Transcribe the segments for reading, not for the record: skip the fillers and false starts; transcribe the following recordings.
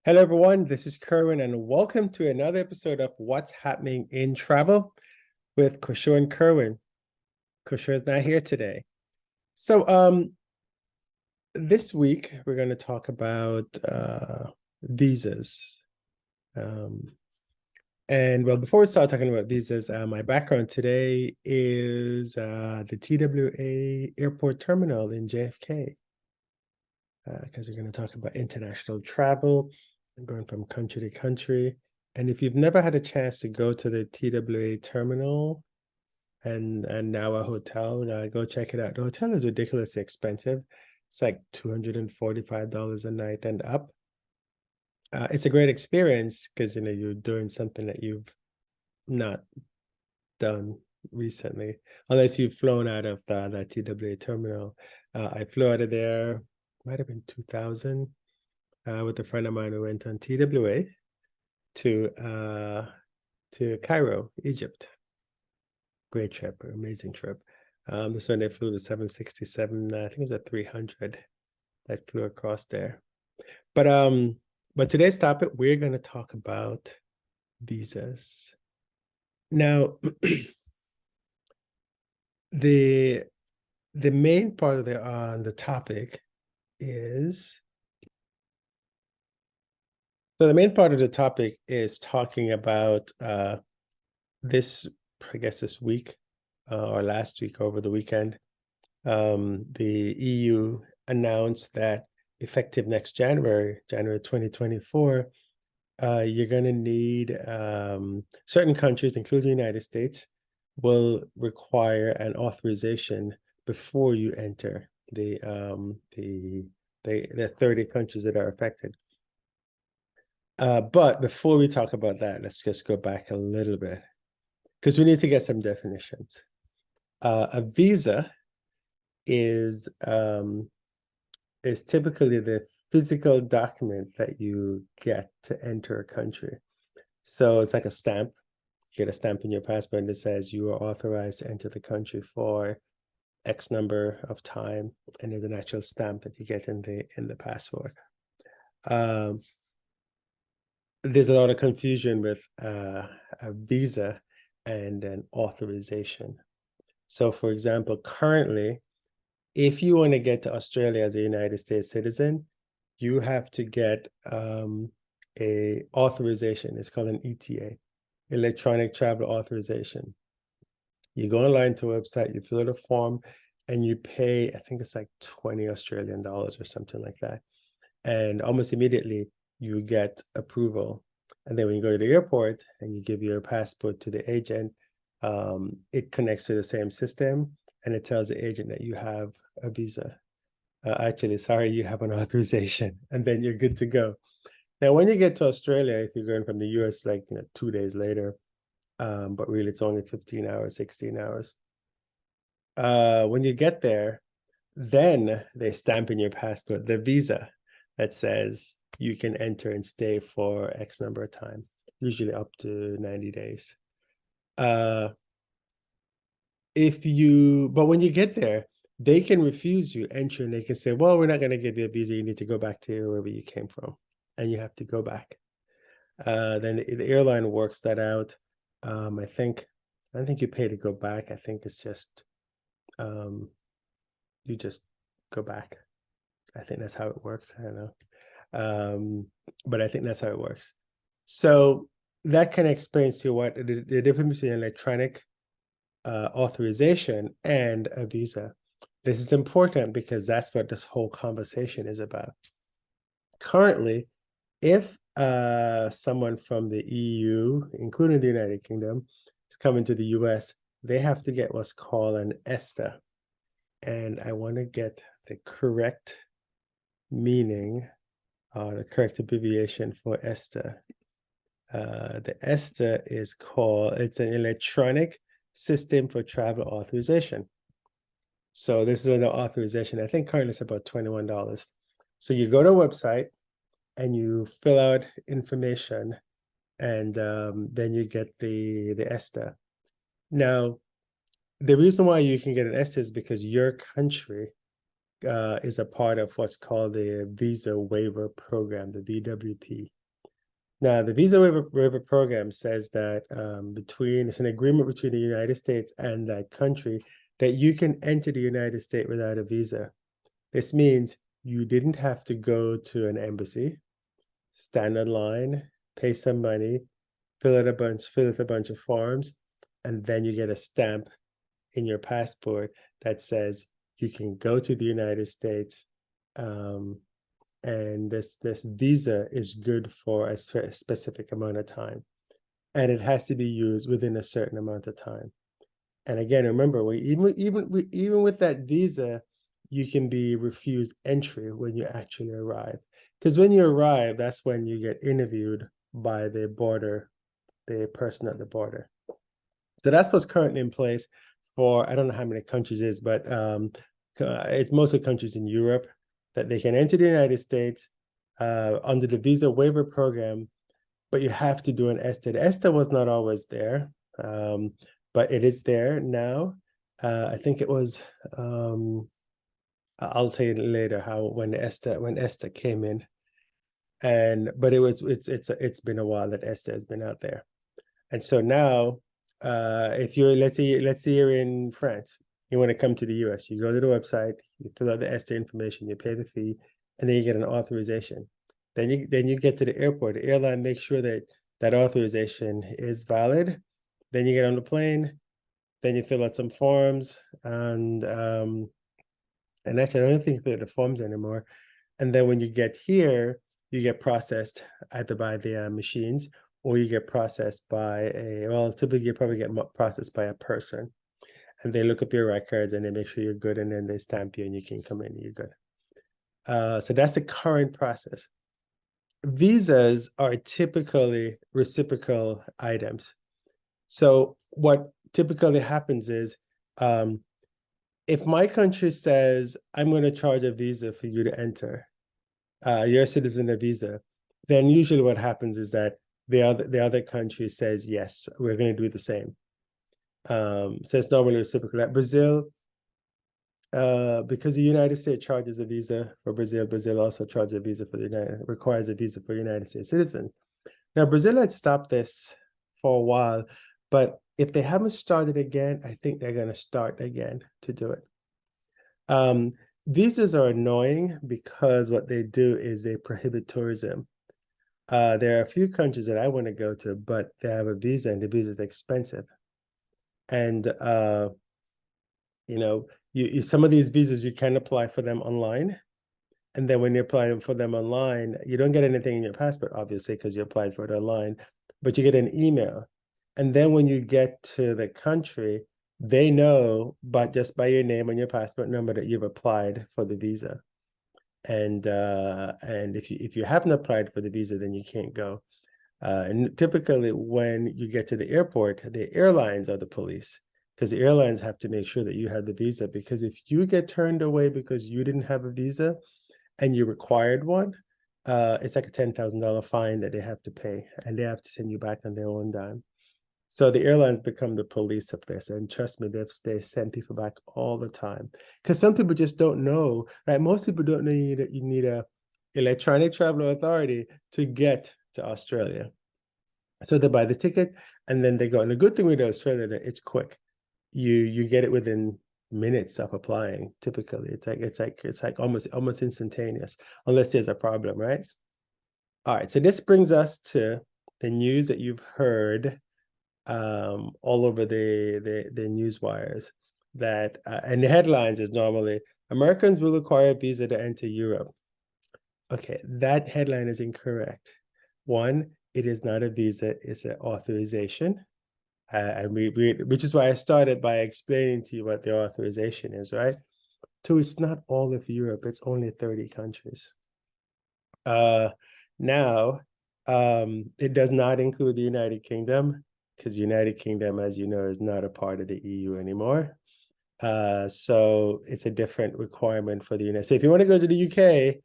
Hello, everyone. This is Kerwin, and welcome to another episode of What's Happening in Travel with Kushor and Kerwin. Kushor is not here today. So, this week we're going to talk about visas. And well, before we start talking about visas, my background today is the TWA airport terminal in JFK, because we're going to talk about international travel and going from country to country. And if you've never had a chance to go to the TWA terminal and now a hotel, go check it out. The hotel is ridiculously expensive. It's like $245 a night and up. It's a great experience because you're doing something that you've not done recently, unless you've flown out of the TWA terminal. I flew out of there, might have been 2000, with a friend of mine who went on TWA to Cairo, Egypt. Great trip, amazing trip. This one they flew the 767, I think it was a 300 that flew across there. But today's topic, we're going to talk about visas. Now, the main part of the topic is talking about this week or last week over the weekend. The EU announced that effective next January 2024, you're going to need certain countries, including the United States, will require an authorization before you enter the 30 countries that are affected. But before we talk about that, let's just go back a little bit because we need to get some definitions. A visa is typically the physical document that you get to enter a country. So it's like a stamp. You get a stamp in your passport that says you are authorized to enter the country for X number of time, and there's an actual stamp that you get in the passport. There's a lot of confusion with a visa and an authorization. So, for example, currently, if you want to get to Australia as a United States citizen, you have to get a authorization. It's called an ETA, Electronic Travel Authorization. You go online to a website, you fill out a form, and you pay, I think it's like 20 Australian dollars or something like that. And almost immediately, you get approval. And then when you go to the airport and you give your passport to the agent, it connects to the same system, and it tells the agent that you have a visa. You have an authorization, and then you're good to go. Now, when you get to Australia, if you're going from the US, 2 days later, but really it's only 15 hours, 16 hours. When you get there, then they stamp in your passport the visa that says you can enter and stay for X number of time, usually up to 90 days. But when you get there, they can refuse you entry, and they can say, well, we're not going to give you a visa. You need to go back to wherever you came from, and you have to go back. Then the airline works that out. I don't think you pay to go back. I think it's just you just go back. I think that's how it works. I don't know. But I think that's how it works. So that kind of explains to you what the difference between electronic authorization and a visa. This is important because that's what this whole conversation is about. Currently, if someone from the EU, including the United Kingdom, is coming to the US, they have to get what's called an ESTA. And I want to get the correct meaning, the correct abbreviation for ESTA. The ESTA it's an electronic system for travel authorization. So this is an authorization. I think currently it's about $21. So you go to a website and you fill out information, and then you get the ESTA. Now, the reason why you can get an ESTA is because your country is a part of what's called the Visa Waiver Program, the VWP. Now, the Visa Waiver Program says that it's an agreement between the United States and that country that you can enter the United States without a visa. This means you didn't have to go to an embassy, stand in line, pay some money, fill out a bunch of forms, and then you get a stamp in your passport that says you can go to the United States, and this visa is good for a specific amount of time, and it has to be used within a certain amount of time. And again, remember, even with that visa, you can be refused entry when you actually arrive. Because when you arrive, that's when you get interviewed by the person at the border. So that's what's currently in place for, I don't know how many countries it is, but it's mostly countries in Europe that they can enter the United States under the Visa Waiver Program, but you have to do an ESTA. The ESTA was not always there, but it is there now. I think it was, I'll tell you later when ESTA came in, but it's been a while that ESTA has been out there. And so now, if you're, let's say you're in France, you want to come to the US, you go to the website, you fill out the ESTA information, you pay the fee, and then you get an authorization. Then you get to the airport, the airline makes sure that that authorization is valid. Then you get on the plane, then you fill out some forms, and actually I don't think you fill out the forms anymore. And then when you get here, you get processed either by the machines, or you get processed by typically you probably get processed by a person, and they look up your records and they make sure you're good, and then they stamp you and you can come in and you're good. So that's the current process. Visas are typically reciprocal items. So what typically happens is, if my country says, I'm going to charge a visa for you to enter, you're a citizen of visa, then usually what happens is that the other country says, yes, we're going to do the same. So it's normally reciprocal. Like Brazil, because the United States charges a visa for Brazil, Brazil also charges a visa for requires a visa for United States citizens. Now, Brazil had stopped this for a while, but if they haven't started again, I think they're going to start again to do it. Visas are annoying because what they do is they prohibit tourism. There are a few countries that I want to go to, but they have a visa and the visa is expensive. And, some of these visas, you can apply for them online. And then when you apply for them online, you don't get anything in your passport, obviously, because you applied for it online, but you get an email. And then when you get to the country, they know, but just by your name and your passport number, that you've applied for the visa. And if you haven't applied for the visa, then you can't go. And typically when you get to the airport, the airlines are the police, because the airlines have to make sure that you have the visa. Because if you get turned away because you didn't have a visa and you required one, it's like a $10,000 fine that they have to pay, and they have to send you back on their own dime. So the airlines become the police of this, and trust me, they send people back all the time, because some people just don't know. Like most people don't know you need a electronic travel authority to get to Australia. So they buy the ticket and then they go. And the good thing with Australia, it's quick. You get it within minutes of applying. Typically, it's like almost instantaneous, unless there's a problem, right? All right. So this brings us to the news that you've heard all over the news wires, that and the headlines is normally Americans will require a visa to enter Europe. Okay, that headline is incorrect. One, it is not a visa, it's an authorization. And which is why I started by explaining to you what the authorization is, right? Two, it's not all of Europe, it's only 30 countries. Now, it does not include the United Kingdom, because United Kingdom, as you know, is not a part of the EU anymore. So it's a different requirement for the United States. If you want to go to the UK,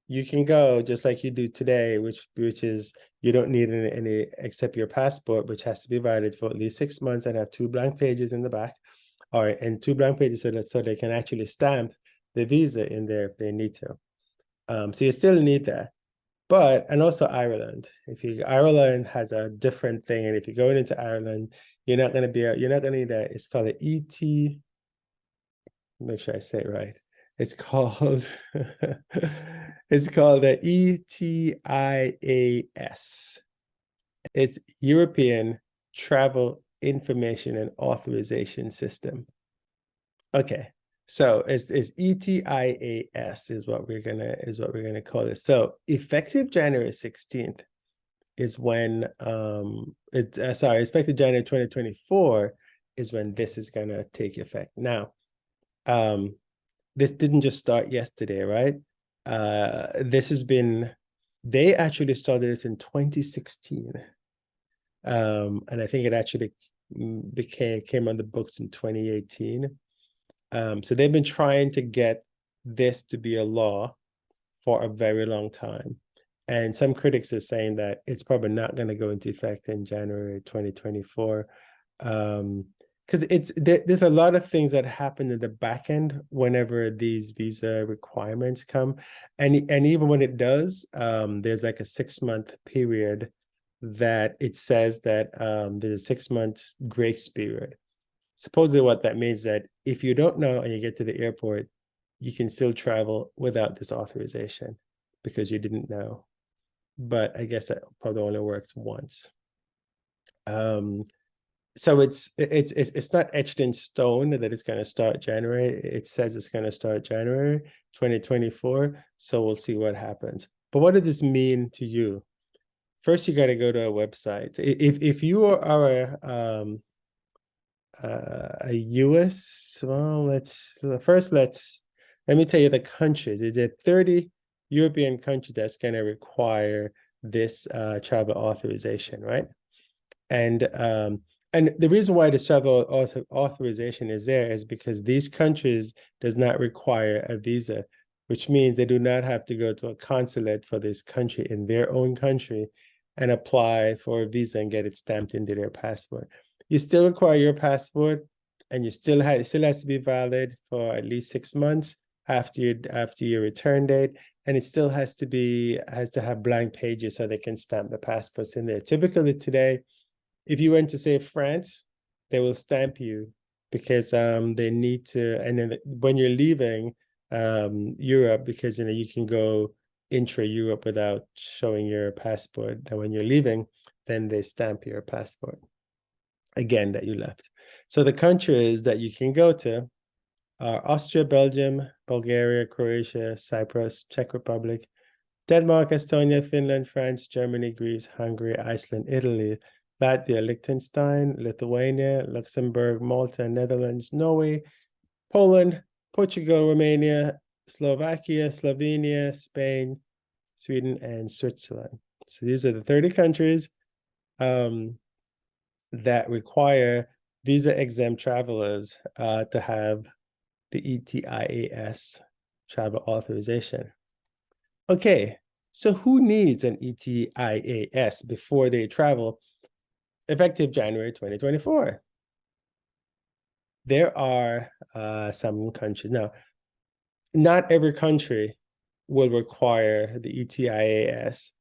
you can go just like you do today, which is you don't need any except your passport, which has to be valid for at least 6 months and have 2 blank pages in the back, and 2 blank pages so they can actually stamp the visa in there if they need to. So you still need that. But, and also Ireland. Ireland has a different thing. And if you're going into Ireland, you're not going to need that. It's called an ET. Make sure I say it right. It's called, it's called the ETIAS. It's European Travel Information and Authorization System. Okay. So it's ETIAS is what we're gonna call it. So effective January 16th is when effective January 2024 is when this is gonna take effect. Now, this didn't just start yesterday, right? They actually started this in 2016. And I think it actually came on the books in 2018. So they've been trying to get this to be a law for a very long time. And some critics are saying that it's probably not going to go into effect in January 2024. Because there's a lot of things that happen in the back end whenever these visa requirements come. And even when it does, there's like a 6-month period that it says that there's a 6-month grace period. Supposedly what that means is that if you don't know and you get to the airport, you can still travel without this authorization because you didn't know. But I guess that probably only works once. So it's not etched in stone that it's going to start January. It says it's going to start January 2024. So we'll see what happens. But what does this mean to you? First, you got to go to a website. If you are a US, well, let me tell you the countries. Is there 30 European countries that's going to require this travel authorization, right? And the reason why this travel authorization is there is because these countries does not require a visa, which means they do not have to go to a consulate for this country in their own country and apply for a visa and get it stamped into their passport. You still require your passport, and it still has to be valid for at least 6 months after your return date, and it still has to have blank pages so they can stamp the passports in there. Typically today, if you went to say France, they will stamp you because they need to, and then when you're leaving Europe, because you can go intra-Europe without showing your passport, and when you're leaving, then they stamp your passport again that you left. So the countries that you can go to are Austria, Belgium, Bulgaria, Croatia, Cyprus, Czech Republic, Denmark, Estonia, Finland, France, Germany, Greece, Hungary, Iceland, Italy, Latvia, Liechtenstein, Lithuania, Luxembourg, Malta, Netherlands, Norway, Poland, Portugal, Romania, Slovakia, Slovenia, Spain, Sweden, and Switzerland. So these are the 30 countries that require visa-exempt travelers to have the ETIAS travel authorization. Okay, so who needs an ETIAS before they travel? Effective January 2024. There are some countries. Now, not every country will require the ETIAS.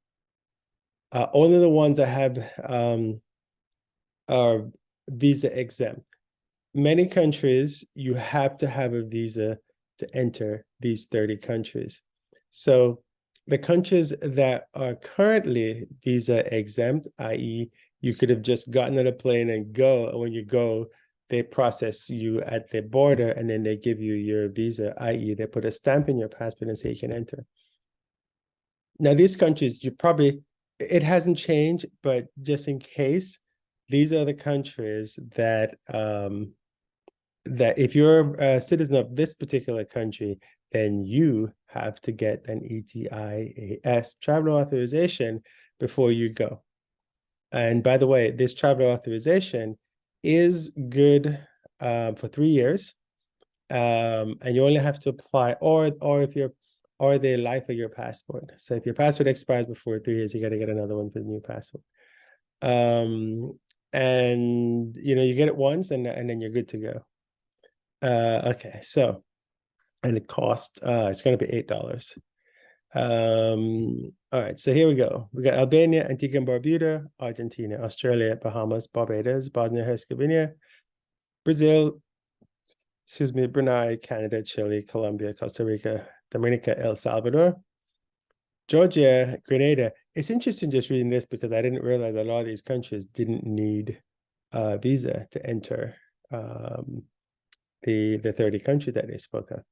Only the ones that have are visa exempt. Many countries, you have to have a visa to enter these 30 countries. So the countries that are currently visa exempt, i.e., you could have just gotten on a plane and go, and when you go, they process you at the border and then they give you your visa, i.e., they put a stamp in your passport and say you can enter. Now, these countries, it hasn't changed, but just in case, these are the countries that that if you're a citizen of this particular country, then you have to get an ETIAS travel authorization before you go. And by the way, this travel authorization is good for 3 years, and you only have to apply, or the life of your passport. So if your passport expires before 3 years, you got to get another one for the new passport. And you get it once, and then you're good to go. Okay, so and it costs, it's going to be $8. All right, so here we go. We got Albania, Antigua and Barbuda, Argentina, Australia, Bahamas, Barbados, Bosnia Herzegovina, Brazil, excuse me, Brunei, Canada, Chile, Colombia, Costa Rica, Dominica, El Salvador, Georgia, Grenada. It's interesting just reading this because I didn't realize a lot of these countries didn't need a visa to enter the 30 countries that they spoke of.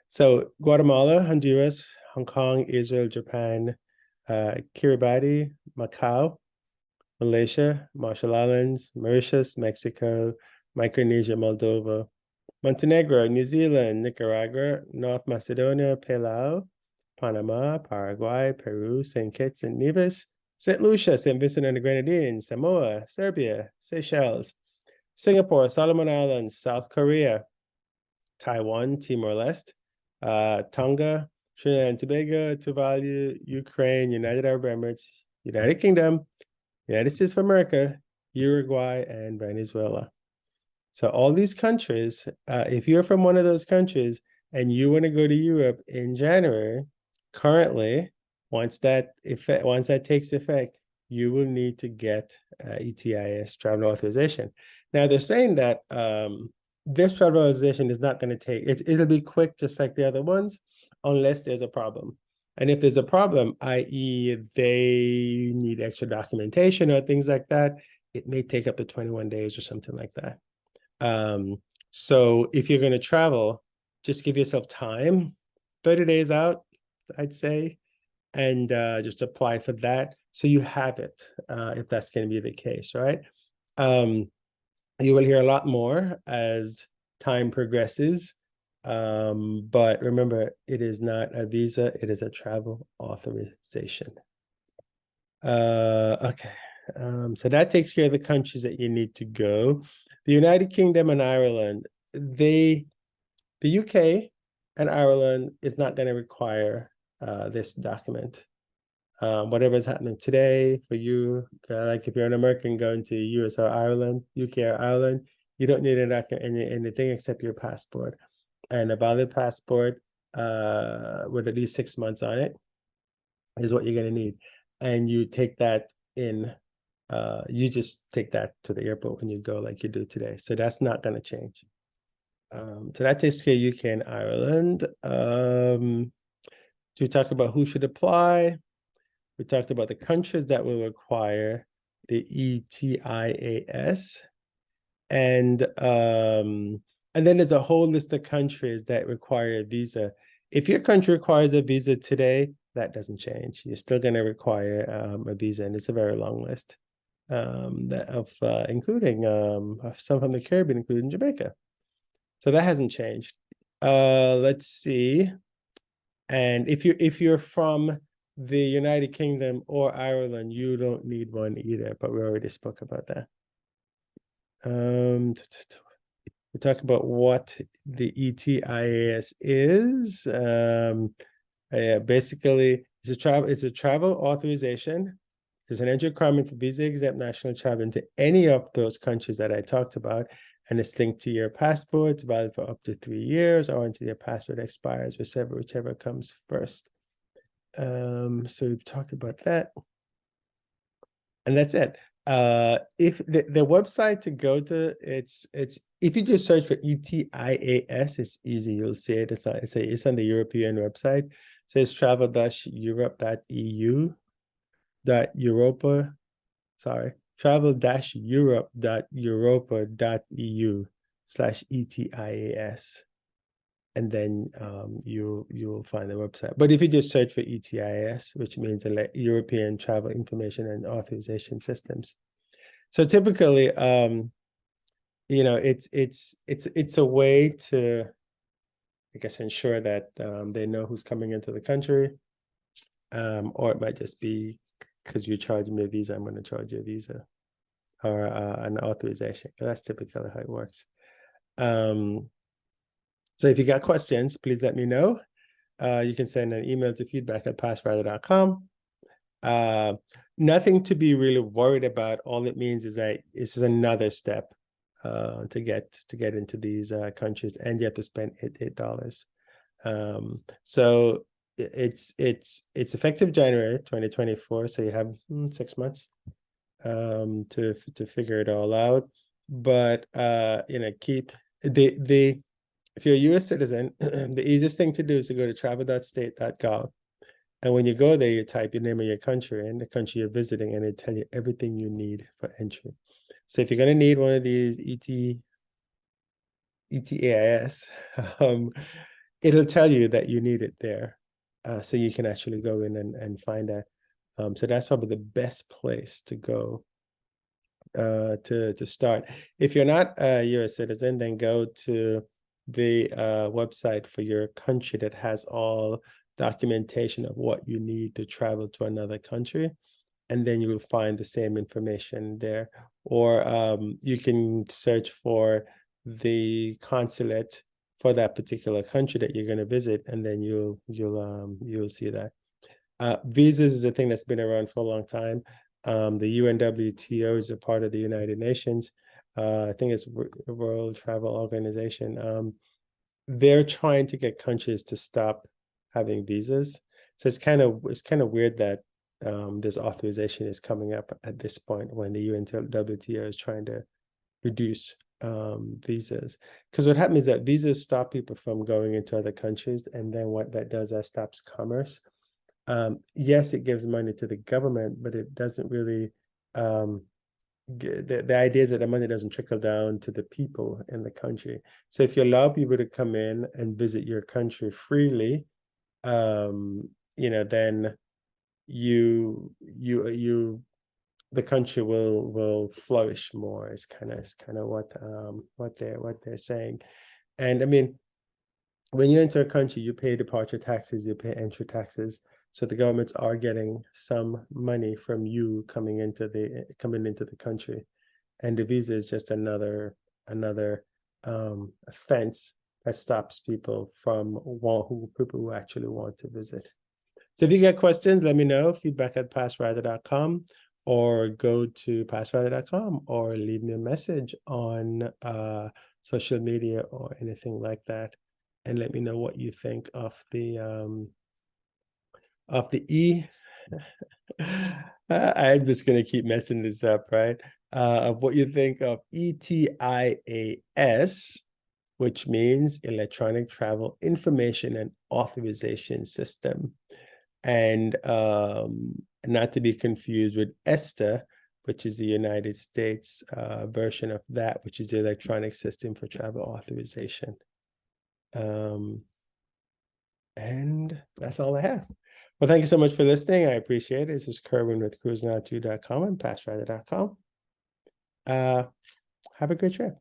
So Guatemala, Honduras, Hong Kong, Israel, Japan, Kiribati, Macau, Malaysia, Marshall Islands, Mauritius, Mexico, Micronesia, Moldova, Montenegro, New Zealand, Nicaragua, North Macedonia, Palau, Panama, Paraguay, Peru, St. Kitts and Nevis, St. Lucia, St. Vincent and the Grenadines, Samoa, Serbia, Seychelles, Singapore, Solomon Islands, South Korea, Taiwan, Timor-Leste, Tonga, Trinidad and Tobago, Tuvalu, Ukraine, United Arab Emirates, United Kingdom, United States of America, Uruguay, and Venezuela. So all these countries, if you're from one of those countries and you want to go to Europe in January, currently, once that takes effect, you will need to get ETIAS travel authorization. Now they're saying that this travel authorization is not going to take it'll be quick just like the other ones, unless there's a problem. And if there's a problem, i.e., they need extra documentation or things like that, it may take up to 21 days or something like that. So if you're going to travel, just give yourself time, 30 days out, I'd say, and just apply for that so you have it, if that's going to be the case, right? You will hear a lot more as time progresses, but remember, it is not a visa, it is a travel authorization. Okay. So that takes care of the countries that you need to go. The United Kingdom and Ireland, the UK and Ireland is not going to require this document. Whatever's happening today for you, like if you're an American going to US or Ireland, UK or Ireland, you don't need anything except your passport. And a valid passport with at least 6 months on it is what you're going to need. And you take that in, you just take that to the airport when you go like you do today. So that's not going to change. So that takes care of UK and Ireland. We talk about who should apply. We talked about the countries that will require the ETIAS. And then there's a whole list of countries that require a visa. If your country requires a visa today, that doesn't change. You're still going to require a visa, and it's a very long list including some from the Caribbean, including Jamaica. So that hasn't changed. Let's see. And if you're from the United Kingdom or Ireland, you don't need one either, but we already spoke about that. We talk about what the ETIAS is. Basically, it's a travel authorization. There's an entry requirement for visa-exempt national travel into any of those countries that I talked about, and it's linked to your passport. It's valid for up to 3 years, or until your passport expires, whichever comes first. So we've talked about that, and that's it. If the website to go to, it's if you just search for ETIAS, it's easy. You'll see it. It's on the European website. It says travel-europe.europa.eu/ETIAS. And then you'll find the website. But if you just search for ETIAS, which means the European Travel Information and Authorization Systems. So typically, it's a way to, I guess, ensure that they know who's coming into the country, or it might just be because you're charging me a visa, I'm going to charge you a visa or an authorization. That's typically how it works. So if you got questions, please let me know. You can send an email to feedback@passwriter.com. Nothing to be really worried about. All it means is that this is another step to get into these countries, and you have to spend $8. So it's effective January 2024. So you have 6 months to figure it all out. But keep the if you're a US citizen, the easiest thing to do is to go to travel.state.gov. And when you go there, you type your name of your country and the country you're visiting, and it tell you everything you need for entry. So if you're going to need one of these ETAIS, it'll tell you that you need it there. So you can actually go in and find that. So that's probably the best place to go to start. If you're not a US citizen, then go to the website for your country that has all documentation of what you need to travel to another country, and then you will find the same information there. Or you can search for the consulate for that particular country that you're going to visit, and then you'll see that. Visas is a thing that's been around for a long time. The UNWTO is a part of the United Nations. I think it's the World Travel Organization. They're trying to get countries to stop having visas. So it's kind of weird that this authorization is coming up at this point when the UNWTO is trying to reduce visas. Because what happens is that visas stop people from going into other countries, and then what that does, that stops commerce. Yes, it gives money to the government, but it doesn't really the idea is that the money doesn't trickle down to the people in the country. So if you allow people to come in and visit your country freely, then the country will flourish more. Is kind of what they're saying. And I mean, when you enter a country, you pay departure taxes, you pay entry taxes. So the governments are getting some money from you coming into the country, and the visa is just another offense that stops people who actually want to visit. So if you get questions, let me know. feedback@passwriter.com, or go to passwriter.com, or leave me a message on social media or anything like that, and let me know what you think of the E. I'm just gonna keep messing this up, right? Of what you think of ETIAS, which means Electronic Travel Information and Authorization System. And not to be confused with ESTA, which is the United States version of that, which is the Electronic System for Travel Authorization. And that's all I have. Well, thank you so much for listening. I appreciate it. This is Kerwin with cruisenow2.com and passwriter.com. Have a great trip.